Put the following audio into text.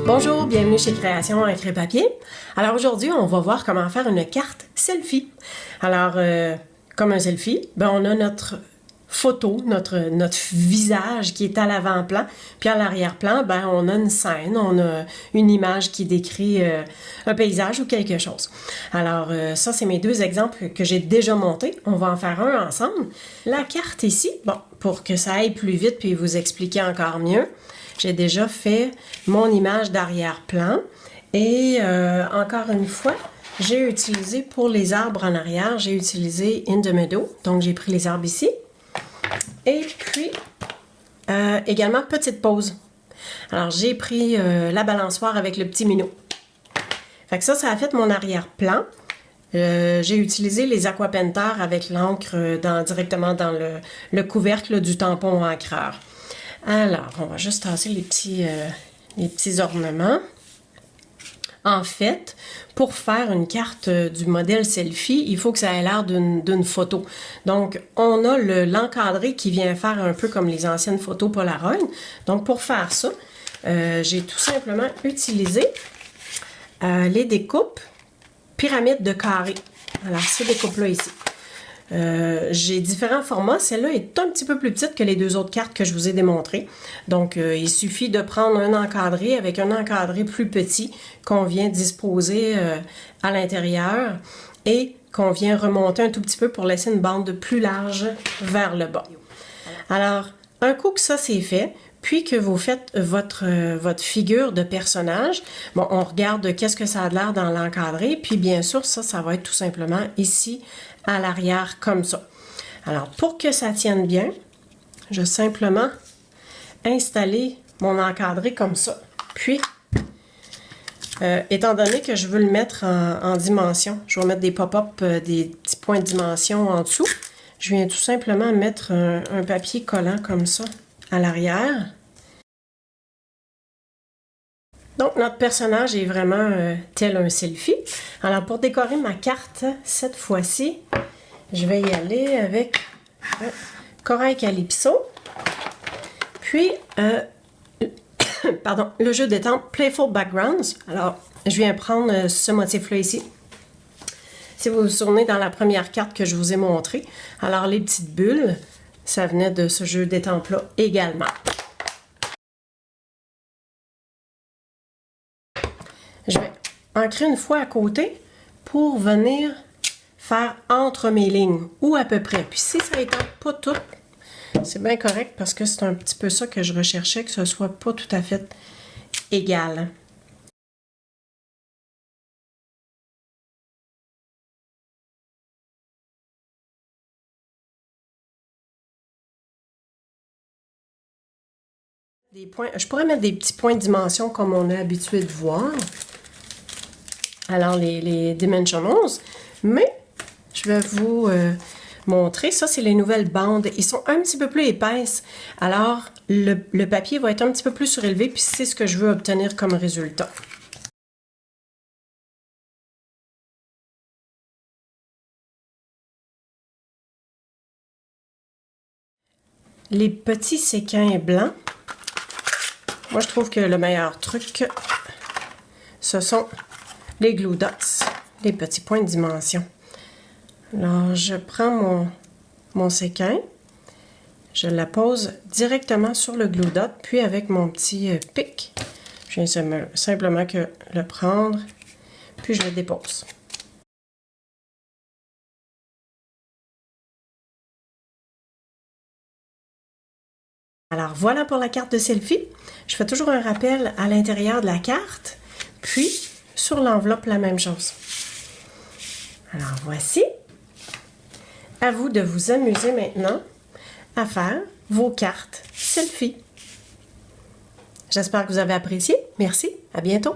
Bonjour, bienvenue chez Création Encre et Papier. Alors aujourd'hui, on va voir comment faire une carte selfie. Alors, comme un selfie, on a notre photo, notre visage qui est à l'avant-plan, puis à l'arrière-plan, on a une scène, on a une image qui décrit un paysage ou quelque chose. Alors, ça, c'est mes deux exemples que j'ai déjà montés. On va en faire un ensemble. La carte ici, pour que ça aille plus vite puis vous expliquer encore mieux, j'ai déjà fait mon image d'arrière-plan et encore une fois, j'ai utilisé pour les arbres en arrière, j'ai utilisé In the Meadow, donc j'ai pris les arbres ici. Et puis, également, petite pause. Alors, j'ai pris la balançoire avec le petit minot. Fait que ça a fait mon arrière-plan. J'ai utilisé les aquapenteurs avec l'encre directement dans le couvercle du tampon encreur. Alors, on va juste tasser les petits ornements. En fait, pour faire une carte du modèle selfie, il faut que ça ait l'air d'une photo. Donc, on a l'encadré qui vient faire un peu comme les anciennes photos Polaroid. Donc, pour faire ça, j'ai tout simplement utilisé les découpes pyramides de carré. Alors, ces découpes-là ici. J'ai différents formats. Celle-là est un petit peu plus petite que les deux autres cartes que je vous ai démontrées. Donc, il suffit de prendre un encadré avec un encadré plus petit qu'on vient disposer à l'intérieur et qu'on vient remonter un tout petit peu pour laisser une bande plus large vers le bas. Alors, un coup que ça c'est fait, puis que vous faites votre figure de personnage, on regarde qu'est-ce que ça a l'air dans l'encadré, puis bien sûr, ça va être tout simplement ici à l'arrière comme ça. Alors, pour que ça tienne bien, je vais simplement installer mon encadré comme ça. Puis, étant donné que je veux le mettre en dimension, je vais mettre des pop-up, des petits points de dimension en dessous. Je viens tout simplement mettre un papier collant comme ça à l'arrière. Donc, notre personnage est vraiment tel un selfie. Alors, pour décorer ma carte, cette fois-ci, je vais y aller avec Corail Calypso. Puis, le jeu d'étampes Playful Backgrounds. Alors, je viens prendre ce motif-là ici. Si vous vous souvenez, dans la première carte que je vous ai montrée, alors les petites bulles, ça venait de ce jeu d'étampes-là également. Je vais ancrer une fois à côté pour venir faire entre mes lignes, ou à peu près. Puis si ça étampe pas tout, c'est bien correct parce que c'est un petit peu ça que je recherchais, que ce soit pas tout à fait égal. Je pourrais mettre des petits points de dimension comme on est habitué de voir. Alors, les Dimensionals. Mais, je vais vous montrer. Ça, c'est les nouvelles bandes. Ils sont un petit peu plus épaisses. Alors, le papier va être un petit peu plus surélevé. Puis, c'est ce que je veux obtenir comme résultat. Les petits séquins blancs. Moi, je trouve que le meilleur truc, ce sont les glue dots, les petits points de dimension. Alors, je prends mon séquin, je la pose directement sur le glue dot, puis avec mon petit pic, je viens simplement que le prendre, puis je le dépose. Alors voilà pour la carte de selfie. Je fais toujours un rappel à l'intérieur de la carte, puis sur l'enveloppe la même chose. Alors voici. À vous de vous amuser maintenant à faire vos cartes selfie. J'espère que vous avez apprécié. Merci, à bientôt.